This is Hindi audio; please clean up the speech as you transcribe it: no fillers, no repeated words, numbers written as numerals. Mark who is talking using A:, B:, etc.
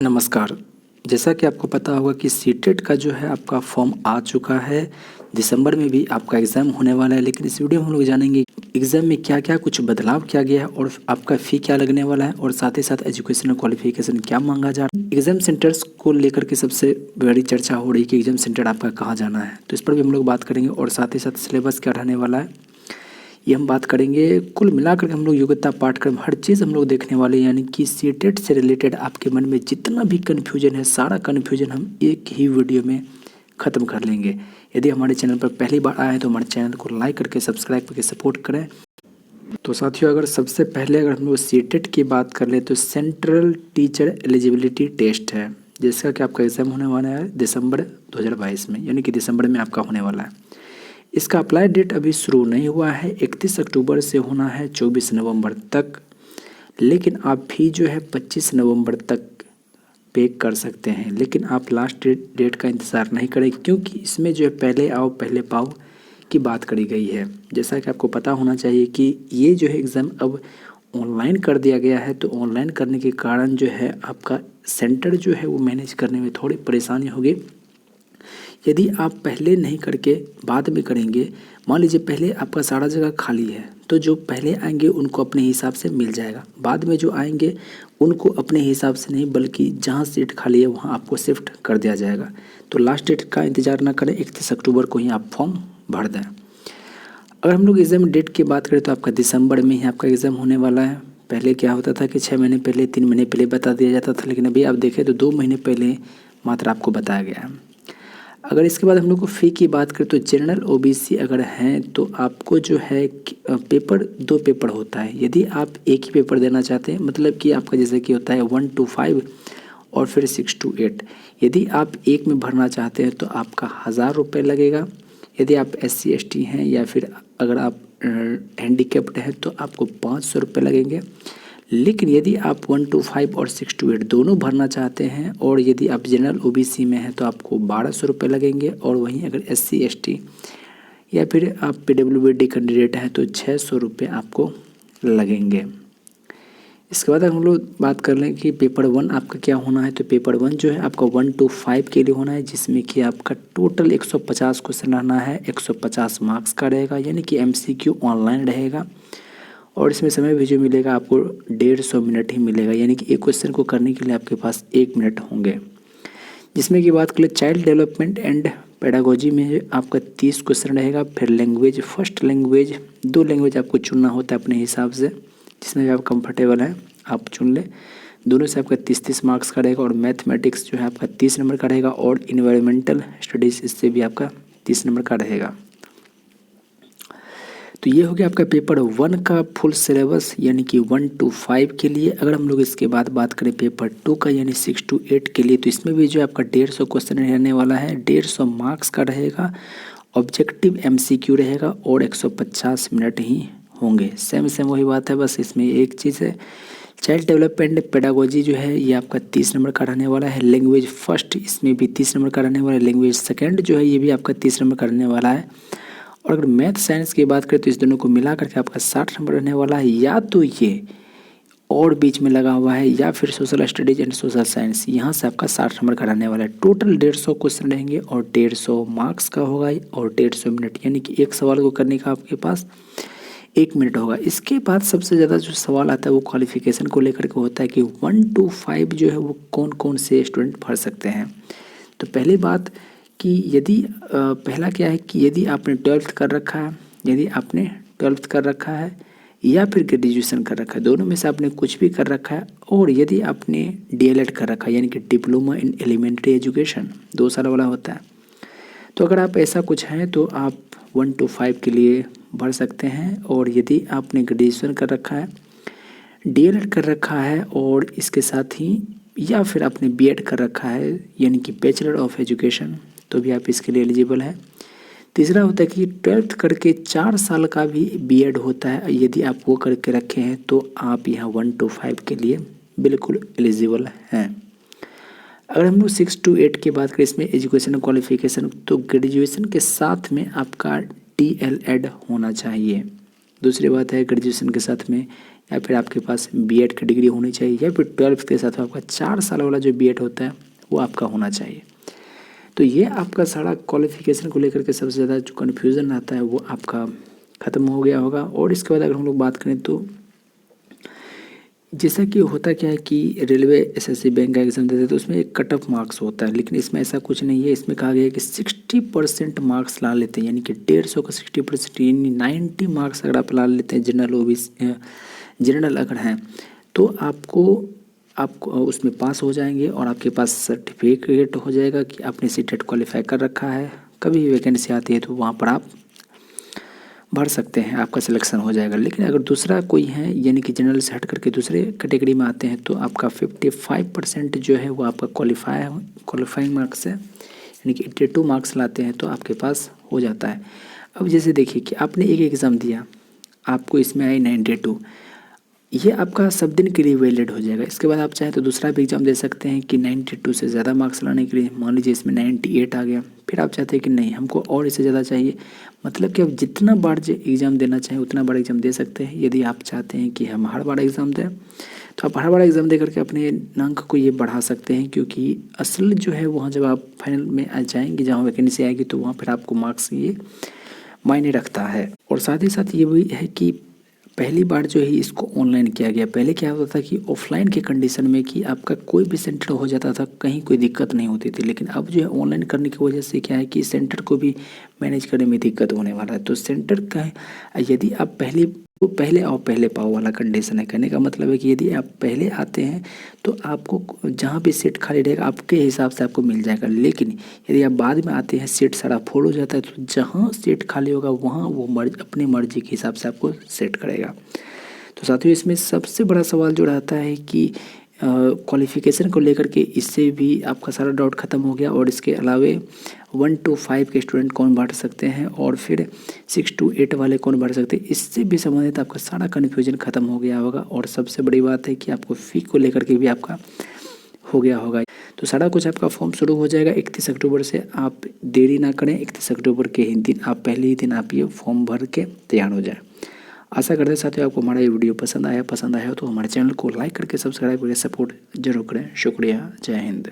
A: नमस्कार। जैसा कि आपको पता होगा कि सीटेट का जो है आपका फॉर्म आ चुका है। दिसंबर में भी आपका एग्ज़ाम होने वाला है, लेकिन इस वीडियो में हम लोग जानेंगे एग्ज़ाम में क्या-क्या कुछ बदलाव किया गया है और आपका फ़ी क्या लगने वाला है और साथ ही साथ एजुकेशनल क्वालिफ़िकेशन क्या माँगा जा रहा है। एग्ज़ाम सेंटर्स को लेकर के सबसे बड़ी चर्चा हो रही है कि एग्ज़ाम सेंटर आपका कहाँ जाना है, तो इस पर भी हम लोग बात करेंगे और साथ ही साथ सिलेबस क्या रहने वाला है, ये हम बात करेंगे। कुल मिलाकर के हम लोग योग्यता पाठ्यक्रम हर चीज़ हम लोग देखने वाले हैं, यानी कि सीटेट से रिलेटेड आपके मन में जितना भी कन्फ्यूजन है, सारा कन्फ्यूजन हम एक ही वीडियो में ख़त्म कर लेंगे। यदि हमारे चैनल पर पहली बार आए हैं तो हमारे चैनल को लाइक करके सब्सक्राइब करके सपोर्ट करें। तो साथियों, अगर सबसे पहले अगर हम लोग सीटेट की बात कर ले तो सेंट्रल टीचर एलिजिबिलिटी टेस्ट है, जिसका कि आपका एग्ज़ाम होने वाला है दिसंबर 2022 में, यानी कि दिसंबर में आपका होने वाला है। इसका अप्लाई डेट अभी शुरू नहीं हुआ है, 31 अक्टूबर से होना है 24 नवंबर तक, लेकिन आप फी जो है 25 नवंबर तक पे कर सकते हैं। लेकिन आप लास्ट डेट का इंतज़ार नहीं करें, क्योंकि इसमें जो है पहले आओ पहले पाओ की बात करी गई है। जैसा कि आपको पता होना चाहिए कि ये जो है एग्ज़ाम अब ऑनलाइन कर दिया गया है, तो ऑनलाइन करने के कारण जो है आपका सेंटर जो है वो मैनेज करने में थोड़ी परेशानी होगी। यदि आप पहले नहीं करके बाद में करेंगे, मान लीजिए पहले आपका सारा जगह खाली है, तो जो पहले आएंगे उनको अपने हिसाब से मिल जाएगा, बाद में जो आएंगे उनको अपने हिसाब से नहीं बल्कि जहाँ सीट खाली है वहाँ आपको शिफ्ट कर दिया जाएगा। तो लास्ट डेट का इंतज़ार ना करें, 31 अक्टूबर को ही आप फॉर्म भर दें। अगर हम लोग एग्ज़ाम डेट की बात करें तो आपका दिसंबर में ही आपका एग्ज़ाम होने वाला है। पहले क्या होता था कि 6 महीने पहले 3 महीने पहले बता दिया जाता था, लेकिन अभी आप देखें तो 2 महीने पहले मात्र आपको बताया गया है। अगर इसके बाद हम लोग को फ़ी की बात करें तो जनरल ओबीसी अगर हैं तो आपको जो है पेपर 2 पेपर होता है। यदि आप एक ही पेपर देना चाहते हैं, मतलब कि आपका जैसे कि होता है 1 to 5 और फिर 6 to 8, यदि आप एक में भरना चाहते हैं तो आपका 1000 रुपये लगेगा। यदि आप SC ST हैं या फिर अगर आप हैंडीकैप्ड हैं तो आपको 500 रुपये लगेंगे। लेकिन यदि आप 1 to 5 और 6 to 8 दोनों भरना चाहते हैं और यदि आप जनरल ओबीसी में हैं तो आपको 1200 रुपये लगेंगे, और वहीं अगर SC ST या फिर आप PWD कैंडिडेट हैं तो 600 रुपये आपको लगेंगे। इसके बाद हम लोग बात कर लें कि पेपर 1 आपका क्या होना है, तो पेपर 1 जो है आपका 1 to 5 के लिए होना है, जिसमें कि आपका टोटल 150 क्वेश्चन रहना है, 150 मार्क्स का रहेगा, यानी कि MCQ ऑनलाइन रहेगा। और इसमें समय भी जो मिलेगा आपको 150 मिनट ही मिलेगा, यानी कि एक क्वेश्चन को करने के लिए आपके पास 1 मिनट होंगे। जिसमें कि बात करें चाइल्ड डेवलपमेंट एंड पेडागोजी में आपका 30 क्वेश्चन रहेगा। फिर लैंग्वेज, फर्स्ट लैंग्वेज, 2 लैंग्वेज आपको चुनना होता है अपने हिसाब से, जिसमें भी आप कंफर्टेबल हैं आप चुन लें। दोनों से आपका 30-30 मार्क्स का रहेगा। और मैथमेटिक्स जो है आपका 30 नंबर का रहेगा, और इन्वायरमेंटल स्टडीज़ इससे भी आपका 30 नंबर का रहेगा। तो ये हो गया आपका पेपर 1 का फुल सिलेबस, यानी कि 1 to 5 के लिए। अगर हम लोग इसके बाद बात करें पेपर 2 का, यानी 6 to 8 के लिए, तो इसमें भी जो आपका 150 क्वेश्चन रहने वाला है, 150 मार्क्स का रहेगा। ऑब्जेक्टिव MCQ रहेगा और 150 मिनट ही होंगे। सेम वही बात है, बस इसमें एक चीज़ है, चाइल्ड डेवलपमेंट पेडागोजी जो है ये आपका 30 नंबर का रहने वाला है। लैंग्वेज फर्स्ट इसमें भी 30 नंबर का रहने वाला है। लैंग्वेज सेकंड जो है ये भी आपका 30 नंबर का रहने वाला है। और अगर मैथ साइंस की बात करें तो इस दोनों को मिला करके आपका 60 नंबर रहने वाला है। या तो ये और बीच में लगा हुआ है, या फिर social studies and social science, यहाँ से आपका 60 नंबर का रहने वाला है। टोटल 150 क्वेश्चन रहेंगे और 150 मार्क्स का होगा और 150 मिनट, यानी कि एक सवाल को करने का आपके पास 1 मिनट होगा। इसके बाद सबसे ज़्यादा जो सवाल आता है वो क्वालिफिकेशन को लेकर के होता है कि 1 to 5 जो है वो कौन कौन से स्टूडेंट भर सकते हैं। तो पहली बात कि यदि पहला क्या है कि यदि आपने 12th कर रखा है, यदि आपने 12th कर रखा है या फिर ग्रेजुएशन कर रखा है, दोनों में से आपने कुछ भी कर रखा है, और यदि आपने DLED कर रखा है, यानी कि डिप्लोमा इन एलिमेंट्री एजुकेशन 2 साल वाला होता है, तो अगर आप ऐसा कुछ हैं तो आप 1 to 5 के लिए भर सकते हैं। और यदि आपने ग्रेजुएशन कर रखा है, DLED कर रखा है और इसके साथ ही या फिर आपने BEd कर रखा है, यानी कि बैचलर ऑफ एजुकेशन, तो भी आप इसके लिए एलिजिबल हैं। तीसरा होता है कि 12th करके 4 साल का भी BEd होता है, यदि आप वो करके रखे हैं तो आप यहाँ 1 to 5 के लिए बिल्कुल एलिजिबल हैं। अगर हम लोग 6 to 8 की बात करें, इसमें एजुकेशन क्वालिफिकेशन, तो ग्रेजुएशन के साथ में आपका DLED होना चाहिए। दूसरी बात है ग्रेजुएशन के साथ में या फिर आपके पास बीएड की डिग्री होनी चाहिए या फिर 12th के साथ में आपका 4 साल वाला जो बीएड होता है वो आपका होना चाहिए। तो ये आपका सारा क्वालिफिकेशन को लेकर के सबसे ज़्यादा जो कन्फ्यूज़न आता है वो आपका ख़त्म हो गया होगा। और इसके बाद अगर हम लोग बात करें तो जैसा कि होता क्या है कि रेलवे एसएससी बैंक का एग्ज़ाम देते हैं तो उसमें एक कट ऑफ मार्क्स होता है, लेकिन इसमें ऐसा कुछ नहीं है। इसमें कहा गया है कि 60% मार्क्स ला लेते हैं, यानी कि 150 का 60% यानी 90 मार्क्स अगर आप ला लेते हैं जनरल ओबीसी जनरल अगर हैं तो आपको उसमें पास हो जाएंगे और आपके पास सर्टिफिकेट हो जाएगा कि आपने सीटेट क्वालिफाई कर रखा है। कभी भी वैकेंसी आती है तो वहाँ पर आप भर सकते हैं, आपका सिलेक्शन हो जाएगा। लेकिन अगर दूसरा कोई है यानी कि जनरल से हट करके दूसरे कैटेगरी में आते हैं तो आपका 55% जो है वो आपका क्वालिफाइंग मार्क्स है, यानी कि 82 मार्क्स लाते हैं तो आपके पास हो जाता है। अब जैसे देखिए कि आपने एक एग्ज़ाम दिया, आपको इसमें आई 92, ये आपका सब दिन के लिए वैलिड हो जाएगा। इसके बाद आप चाहें तो दूसरा भी एग्ज़ाम दे सकते हैं कि 92 से ज़्यादा मार्क्स लाने के लिए, मान लीजिए इसमें 98 आ गया, फिर आप चाहते हैं कि नहीं हमको और इससे ज़्यादा चाहिए, मतलब कि आप जितना बार जो एग्ज़ाम देना चाहें उतना बार एग्ज़ाम दे सकते हैं। यदि आप चाहते हैं कि हम हर बार एग्ज़ाम दें तो आप हर बार एग्ज़ाम दे करके अपने अंक को ये बढ़ा सकते हैं, क्योंकि असल जो है वहाँ जब आप फाइनल में आ जाएंगे जहाँ वैकेंसी आएगी तो वहाँ फिर आपको मार्क्स ये मायने रखता है। और साथ ही साथ ये भी है कि पहली बार जो है इसको ऑनलाइन किया गया। पहले क्या होता था कि ऑफलाइन के कंडीशन में कि आपका कोई भी सेंटर हो जाता था, कहीं कोई दिक्कत नहीं होती थी, लेकिन अब जो है ऑनलाइन करने की वजह से क्या है कि सेंटर को भी मैनेज करने में दिक्कत होने वाला है। तो सेंटर का यदि आप पहले आओ पहले पाओ वाला कंडीशन है। कहने का मतलब है कि यदि आप पहले आते हैं तो आपको जहाँ भी सीट खाली रहेगा आपके हिसाब से आपको मिल जाएगा, लेकिन यदि आप बाद में आते हैं सीट सारा फुल हो जाता है तो जहाँ सीट खाली होगा वहाँ वो अपनी मर्जी के हिसाब से आपको सेट करेगा। तो साथियों इसमें सबसे बड़ा सवाल जो रहता है कि क्वालिफ़िकेशन को लेकर के, इससे भी आपका सारा डाउट ख़त्म हो गया। और इसके अलावे 1 to 5 के स्टूडेंट कौन भर सकते हैं और फिर 6 to 8 वाले कौन भर सकते हैं, इससे भी संबंधित आपका सारा कन्फ्यूजन ख़त्म हो गया होगा। और सबसे बड़ी बात है कि आपको फ़ी को लेकर के भी आपका हो गया होगा। तो सारा कुछ आपका फॉर्म शुरू हो जाएगा 31 अक्टूबर से। आप देरी ना करें, 31 अक्टूबर के ही दिन आप पहले ही दिन आप ये फॉर्म भर के तैयार हो जाए। आशा करते हैं साथियों आपको हमारा ये वीडियो पसंद आया तो हमारे चैनल को लाइक करके सब्सक्राइब करके सपोर्ट जरूर करें। शुक्रिया, जय हिंद।